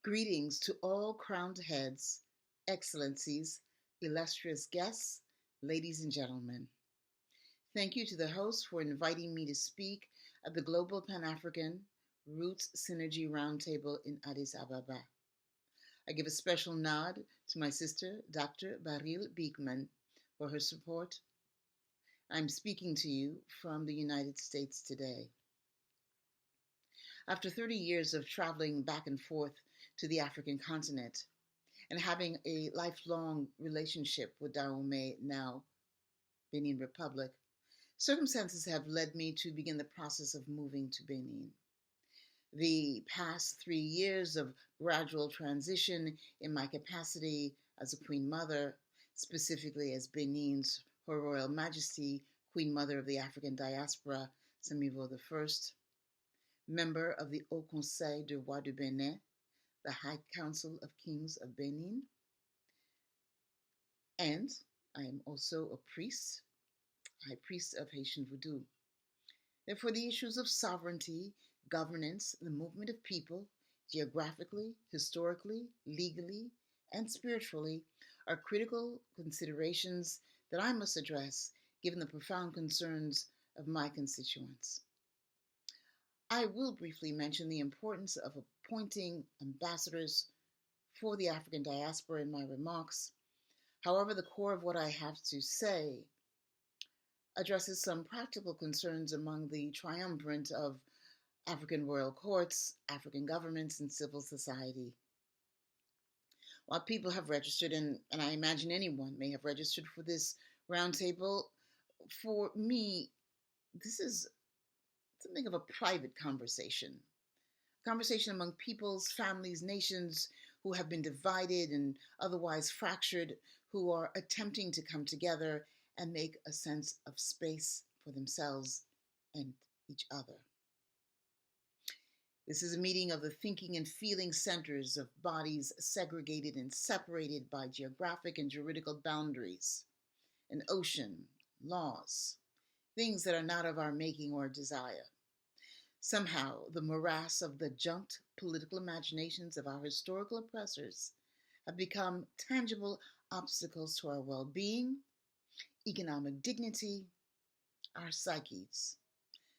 Greetings to all crowned heads, excellencies, illustrious guests, ladies and gentlemen. Thank you to the host for inviting me to speak at the Global Pan-African Roots Synergy Roundtable in Addis Ababa. I give a special nod to my sister, Dr. Baril Beekman, for her support. I'm speaking to you from the United States today. After 30 years of traveling back and forth to the African continent and having a lifelong relationship with Dahomey, now Benin Republic, circumstances have led me to begin the process of moving to Benin. The past 3 years of gradual transition in my capacity as a Queen Mother, specifically as Benin's Her Royal Majesty, Queen Mother of the African Diaspora, Sêmévo I, member of the Haut Conseil de Rois du Bénin, the High Council of Kings of Benin, and I am also a priest, High Priest of Haitian Voodoo. Therefore, the issues of sovereignty, governance, the movement of people, geographically, historically, legally, and spiritually, are critical considerations that I must address given the profound concerns of my constituents. I will briefly mention the importance of appointing ambassadors for the African diaspora in my remarks. However, the core of what I have to say addresses some practical concerns among the triumvirate of African royal courts, African governments, and civil society. While people have registered, and I imagine anyone may have registered for this roundtable, for me, this is something of a private conversation among peoples, families, nations who have been divided and otherwise fractured, who are attempting to come together and make a sense of space for themselves and each other. This is a meeting of the thinking and feeling centers of bodies segregated and separated by geographic and juridical boundaries, an ocean, laws, things that are not of our making or desire. Somehow, the morass of the junked political imaginations of our historical oppressors have become tangible obstacles to our well-being, economic dignity, our psyches,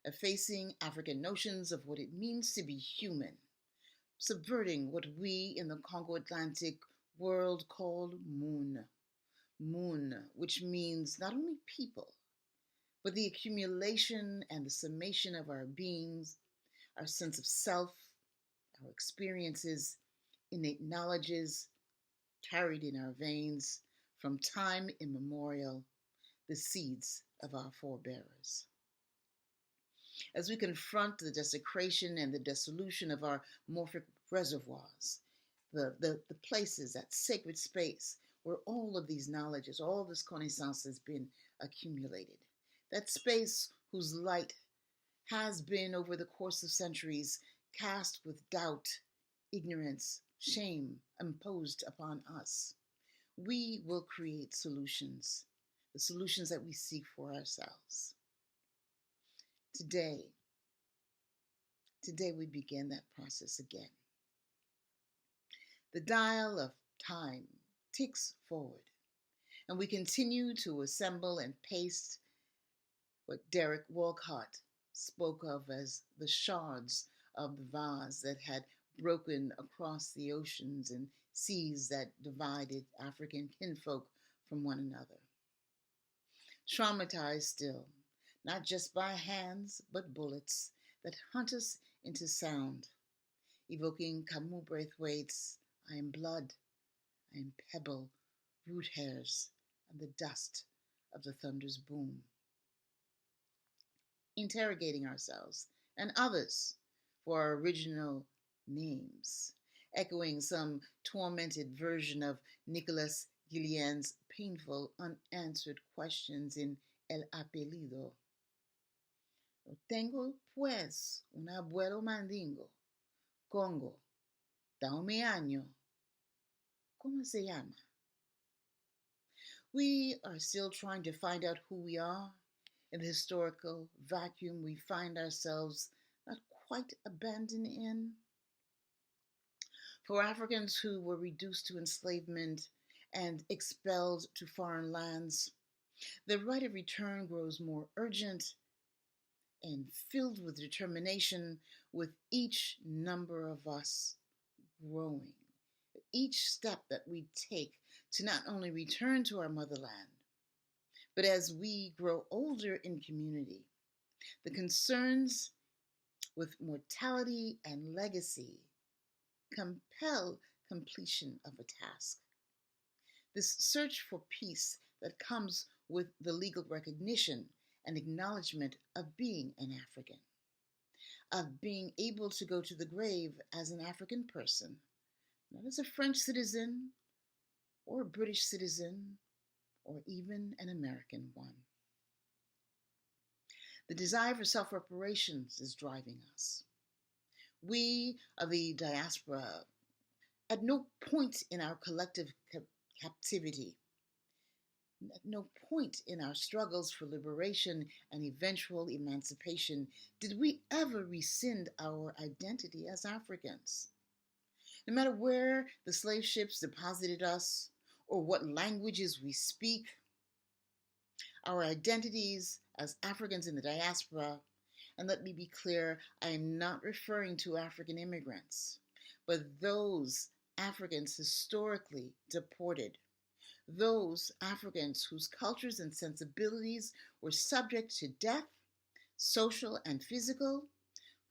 effacing African notions of what it means to be human, subverting what we in the Congo Atlantic world call Moon, which means not only people, but the accumulation and the summation of our beings, our sense of self, our experiences, innate knowledges carried in our veins from time immemorial, the seeds of our forebearers. As we confront the desecration and the dissolution of our morphic reservoirs, the places, that sacred space where all of these knowledges, all this connaissance has been accumulated, that space whose light has been over the course of centuries cast with doubt, ignorance, shame imposed upon us, we will create solutions, the solutions that we seek for ourselves. Today we begin that process again. The dial of time ticks forward, and we continue to assemble and paste what Derek Walcott spoke of as the shards of the vase that had broken across the oceans and seas that divided African kinfolk from one another. Traumatized still, not just by hands, but bullets that hunt us into sound, evoking Camus Braithwaite's I am blood, I am pebble, root hairs, and the dust of the thunder's boom. Interrogating ourselves and others for our original names, echoing some tormented version of Nicolas Guillen's painful unanswered questions in El Apellido. Tengo pues un abuelo mandingo, Congo, Dahomey año, ¿cómo se llama? We are still trying to find out who we are in the historical vacuum we find ourselves not quite abandoned in. For Africans who were reduced to enslavement and expelled to foreign lands, the right of return grows more urgent and filled with determination with each number of us growing. Each step that we take to not only return to our motherland, but as we grow older in community, the concerns with mortality and legacy compel completion of a task. This search for peace that comes with the legal recognition and acknowledgement of being an African, of being able to go to the grave as an African person, not as a French citizen or a British citizen or even an American one. The desire for self-reparations is driving us. We of the diaspora, at no point in our collective captivity, at no point in our struggles for liberation and eventual emancipation did we ever rescind our identity as Africans. No matter where the slave ships deposited us or what languages we speak, our identities as Africans in the diaspora, and let me be clear, I am not referring to African immigrants, but those Africans historically deported, those Africans whose cultures and sensibilities were subject to death, social and physical,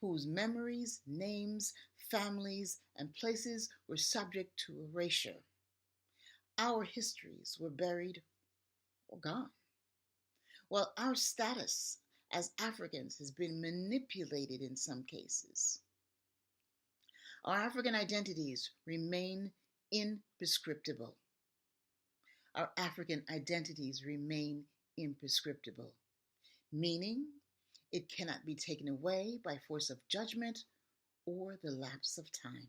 whose memories, names, families, and places were subject to erasure. Our histories were buried or gone, while our status as Africans has been manipulated in some cases. Our African identities remain imprescriptible. Our African identities remain imprescriptible, meaning it cannot be taken away by force of judgment or the lapse of time.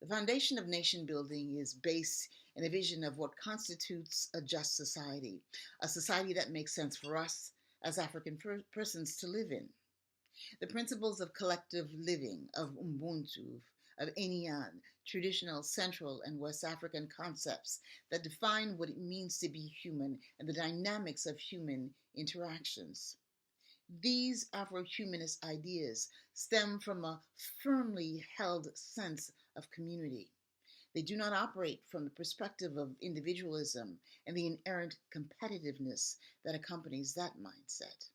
The foundation of nation building is based in a vision of what constitutes a just society, a society that makes sense for us as African persons to live in. The principles of collective living, of Ubuntu, of Enyan, traditional Central and West African concepts that define what it means to be human and the dynamics of human interactions. These Afro-humanist ideas stem from a firmly held sense of community. They do not operate from the perspective of individualism and the inherent competitiveness that accompanies that mindset.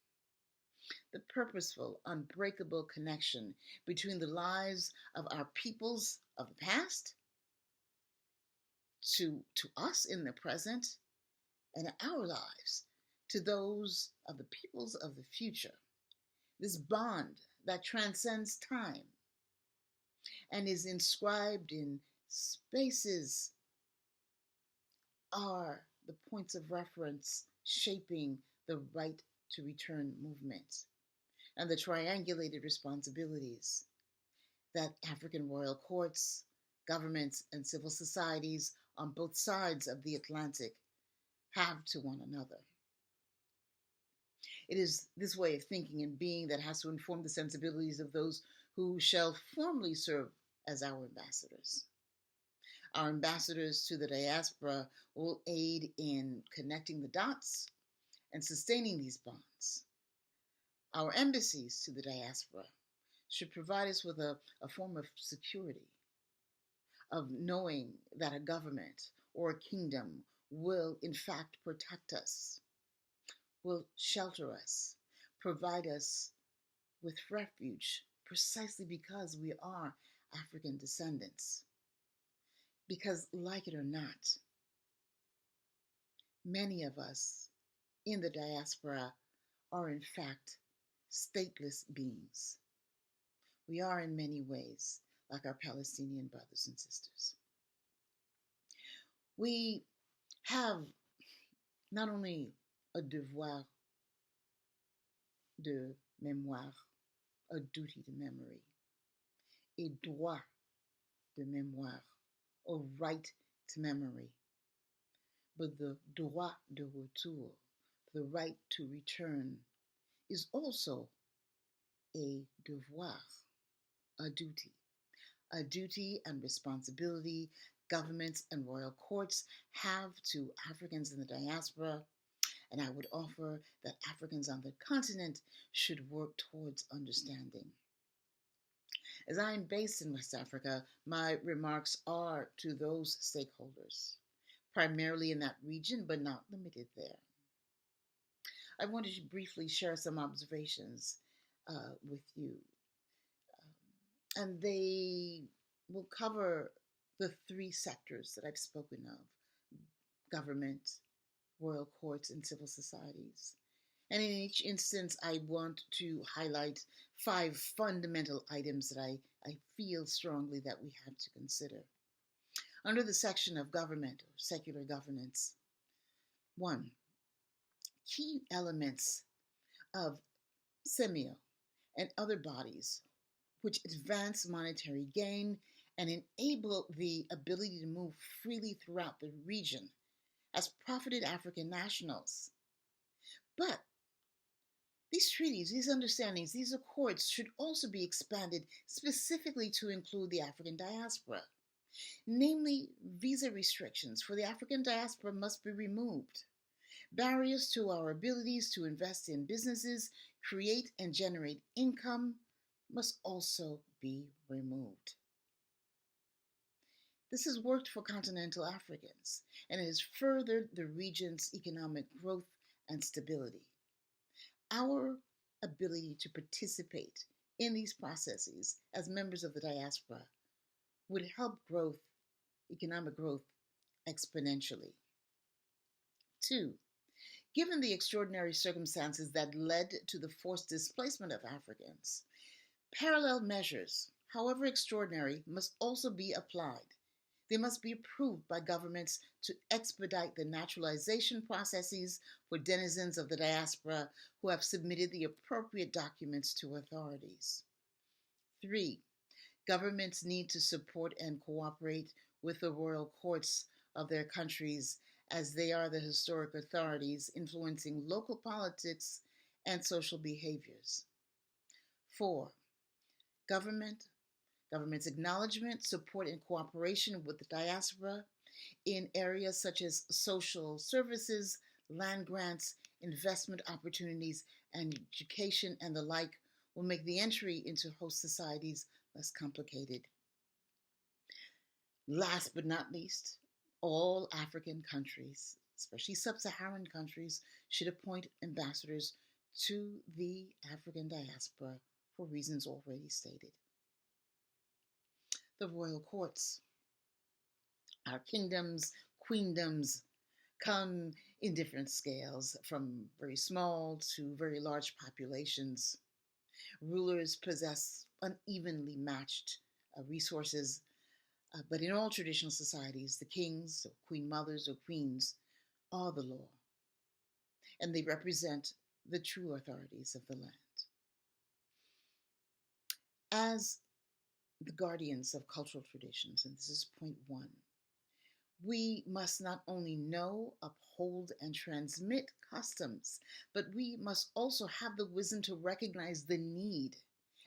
The purposeful, unbreakable connection between the lives of our peoples of the past to us in the present and our lives to those of the peoples of the future. This bond that transcends time and is inscribed in spaces are the points of reference shaping the right to return movement and the triangulated responsibilities that African royal courts, governments, and civil societies on both sides of the Atlantic have to one another. It is this way of thinking and being that has to inform the sensibilities of those who shall formally serve as our ambassadors. Our ambassadors to the diaspora will aid in connecting the dots and sustaining these bonds. Our embassies to the diaspora should provide us with a form of security, of knowing that a government or a kingdom will in fact protect us, will shelter us, provide us with refuge, precisely because we are African descendants. Because, like it or not, many of us in the diaspora are in fact stateless beings. We are in many ways like our Palestinian brothers and sisters. We have not only a devoir de mémoire, a duty to memory, a droit de mémoire, a right to memory, but the droit de retour, the right to return, is also a devoir, a duty. a duty and responsibility governments and royal courts have to Africans in the diaspora, and I would offer that Africans on the continent should work towards understanding. As I am based in West Africa, my remarks are to those stakeholders, primarily in that region, but not limited there. I wanted to briefly share some observations with you, and they will cover the three sectors that I've spoken of: government, royal courts, and civil societies. And in each instance, I want to highlight 5 fundamental items that I feel strongly that we have to consider. Under the section of government or secular governance, 1, key elements of Sêmévo and other bodies which advance monetary gain and enable the ability to move freely throughout the region as profited African nationals. But these treaties, these understandings, these accords should also be expanded specifically to include the African diaspora. Namely, visa restrictions for the African diaspora must be removed. Barriers to our abilities to invest in businesses, create and generate income must also be removed. This has worked for continental Africans, and it has furthered the region's economic growth and stability. Our ability to participate in these processes as members of the diaspora would help economic growth, exponentially. 2, given the extraordinary circumstances that led to the forced displacement of Africans, parallel measures, however extraordinary, must also be applied. They must be approved by governments to expedite the naturalization processes for denizens of the diaspora who have submitted the appropriate documents to authorities. 3, governments need to support and cooperate with the royal courts of their countries, as they are the historic authorities influencing local politics and social behaviors. 4, government's acknowledgement, support, and cooperation with the diaspora in areas such as social services, land grants, investment opportunities, and education and the like will make the entry into host societies less complicated. Last but not least, all African countries, especially sub-Saharan countries, should appoint ambassadors to the African diaspora for reasons already stated. The royal courts. Our kingdoms, queendoms, come in different scales, from very small to very large populations. Rulers possess unevenly matched resources, but in all traditional societies, the kings, or queen mothers, or queens are the law, and they represent the true authorities of the land. As the guardians of cultural traditions, and this is point 1, we must not only know, uphold, and transmit customs, but we must also have the wisdom to recognize the need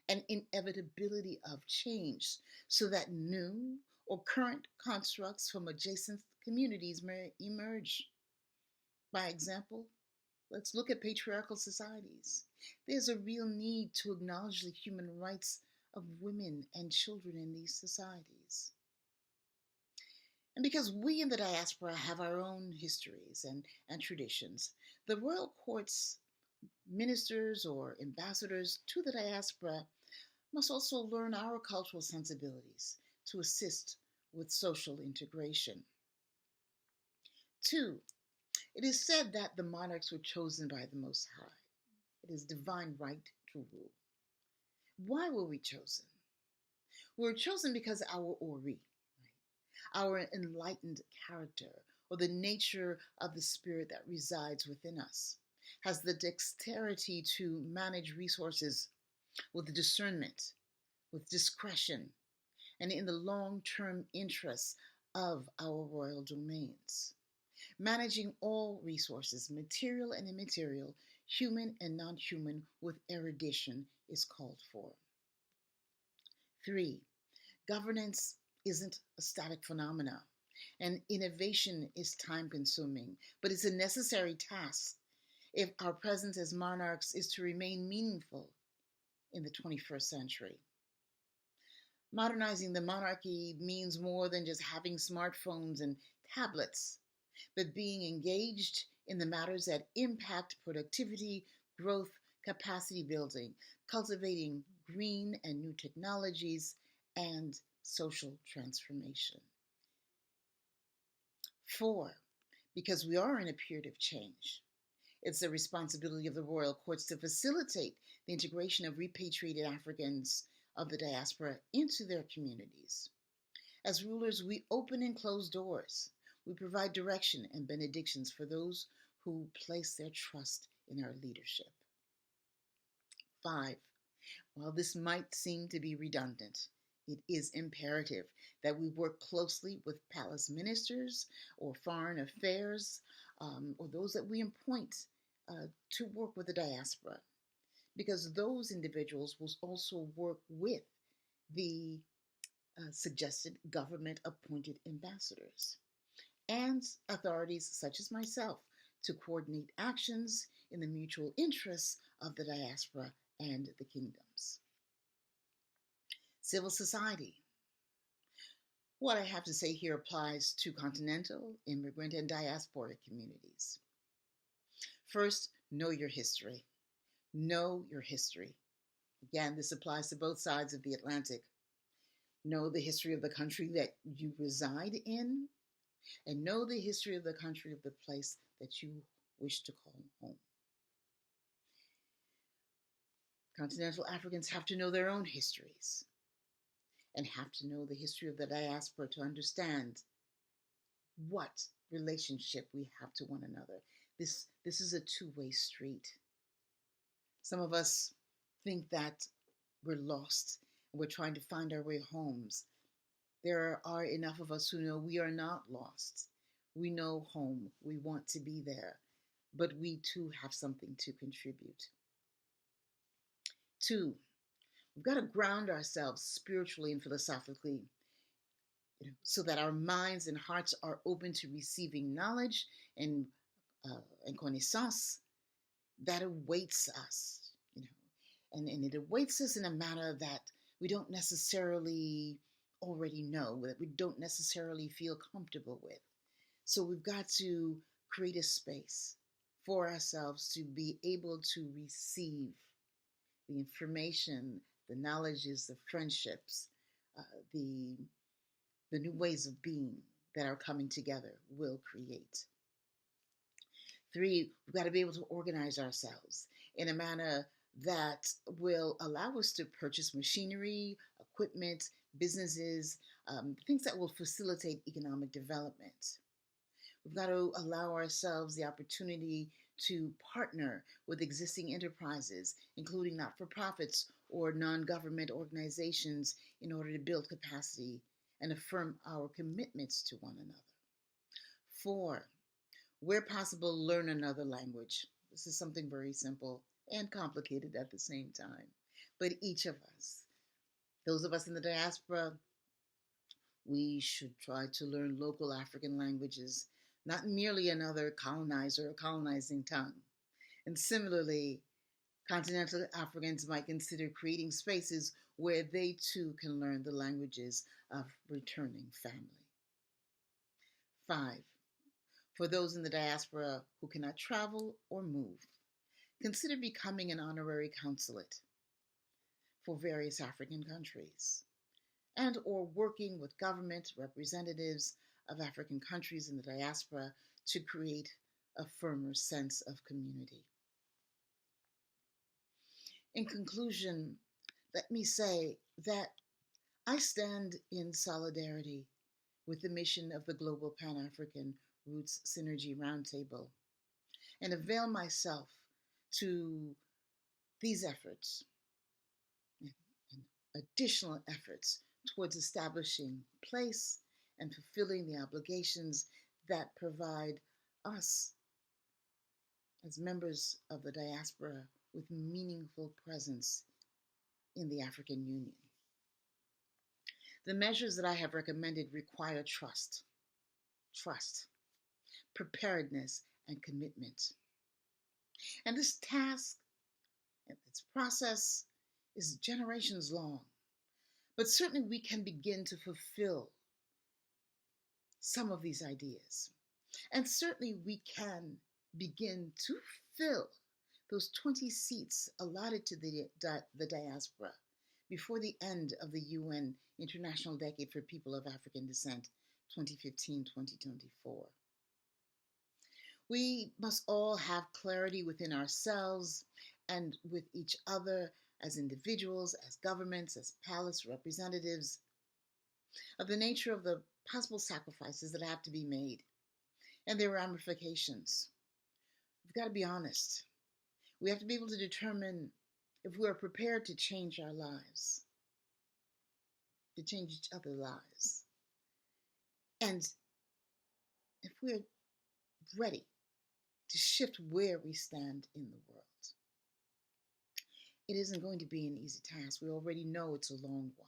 and inevitability of change so that new or current constructs from adjacent communities may emerge. By example, let's look at patriarchal societies. There's a real need to acknowledge the human rights of women and children in these societies. And because we in the diaspora have our own histories and traditions, the royal courts, ministers or ambassadors to the diaspora must also learn our cultural sensibilities to assist with social integration. 2, it is said that the monarchs were chosen by the Most High. It is divine right to rule. Why were we chosen? We were chosen because our ori, our enlightened character, or the nature of the spirit that resides within us, has the dexterity to manage resources with discernment, with discretion, and in the long-term interests of our royal domains. Managing all resources, material and immaterial, human and non-human, with erudition is called for. 3, Governance isn't a static phenomena, and innovation is time-consuming, but it's a necessary task if our presence as monarchs is to remain meaningful in the 21st century. Modernizing the monarchy means more than just having smartphones and tablets, but being engaged in the matters that impact productivity, growth, capacity building, cultivating green and new technologies, and social transformation. 4, because we are in a period of change. It's the responsibility of the royal courts to facilitate the integration of repatriated Africans of the diaspora into their communities. As rulers, we open and close doors. We provide direction and benedictions for those who place their trust in our leadership. 5, while this might seem to be redundant, it is imperative that we work closely with palace ministers or foreign affairs or those that we appoint to work with the diaspora, because those individuals will also work with the suggested government-appointed ambassadors and authorities such as myself to coordinate actions in the mutual interests of the diaspora and the kingdoms. Civil society. What I have to say here applies to continental, immigrant, and diasporic communities. First, know your history. Know your history. Again, this applies to both sides of the Atlantic. Know the history of the country that you reside in, and know the history of the country of the place that you wish to call home. Continental Africans have to know their own histories and have to know the history of the diaspora to understand what relationship we have to one another. This is a two-way street. Some of us think that we're lost and we're trying to find our way homes. There are enough of us who know we are not lost. We know home. We want to be there. But we too have something to contribute. 2, we've got to ground ourselves spiritually and philosophically, so that our minds and hearts are open to receiving knowledge and connaissance that awaits us, and it awaits us in a manner that we don't necessarily already know, that we don't necessarily feel comfortable with. So we've got to create a space for ourselves to be able to receive the information, the knowledges, the friendships, the new ways of being that are coming together will create. 3, we've got to be able to organize ourselves in a manner that will allow us to purchase machinery, equipment, businesses, things that will facilitate economic development. We've got to allow ourselves the opportunity to partner with existing enterprises, including not-for-profits or non-government organizations, in order to build capacity and affirm our commitments to one another. 4, where possible, learn another language. This is something very simple and complicated at the same time. But each of us, those of us in the diaspora, we should try to learn local African languages, not merely another colonizer or colonizing tongue. And similarly, continental Africans might consider creating spaces where they too can learn the languages of returning family. 5, for those in the diaspora who cannot travel or move, consider becoming an honorary consulate for various African countries, and or working with government representatives of African countries in the diaspora to create a firmer sense of community. In conclusion, let me say that I stand in solidarity with the mission of the Global Pan-African Roots Synergy Roundtable and avail myself to these efforts and additional efforts towards establishing place and fulfilling the obligations that provide us as members of the diaspora with meaningful presence in the African Union. The measures that I have recommended require trust, preparedness, and commitment. And this task, its process, is generations long. But certainly we can begin to fulfill some of these ideas. And certainly we can begin to fill those 20 seats allotted to the diaspora before the end of the UN International Decade for People of African Descent, 2015-2024. We must all have clarity within ourselves and with each other as individuals, as governments, as palace representatives, of the nature of the possible sacrifices that have to be made and their ramifications. We've got to be honest. We have to be able to determine if we are prepared to change our lives, to change each other's lives, and if we're ready to shift where we stand in the world. It isn't going to be an easy task. We already know it's a long one.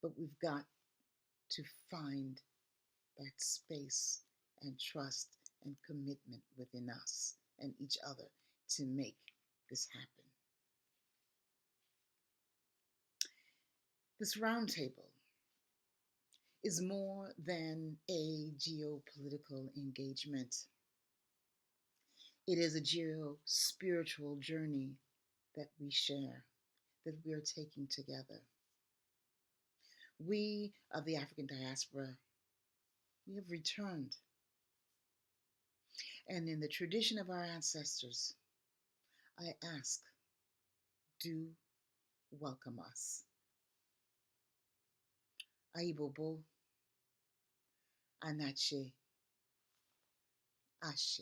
But we've got to find that space and trust and commitment within us and each other to make this happen. This roundtable is more than a geopolitical engagement. It is a geo-spiritual journey that we share, that we are taking together. We of the African diaspora, we have returned. And in the tradition of our ancestors, I ask, do welcome us. Aibobo, Anache, Ashe.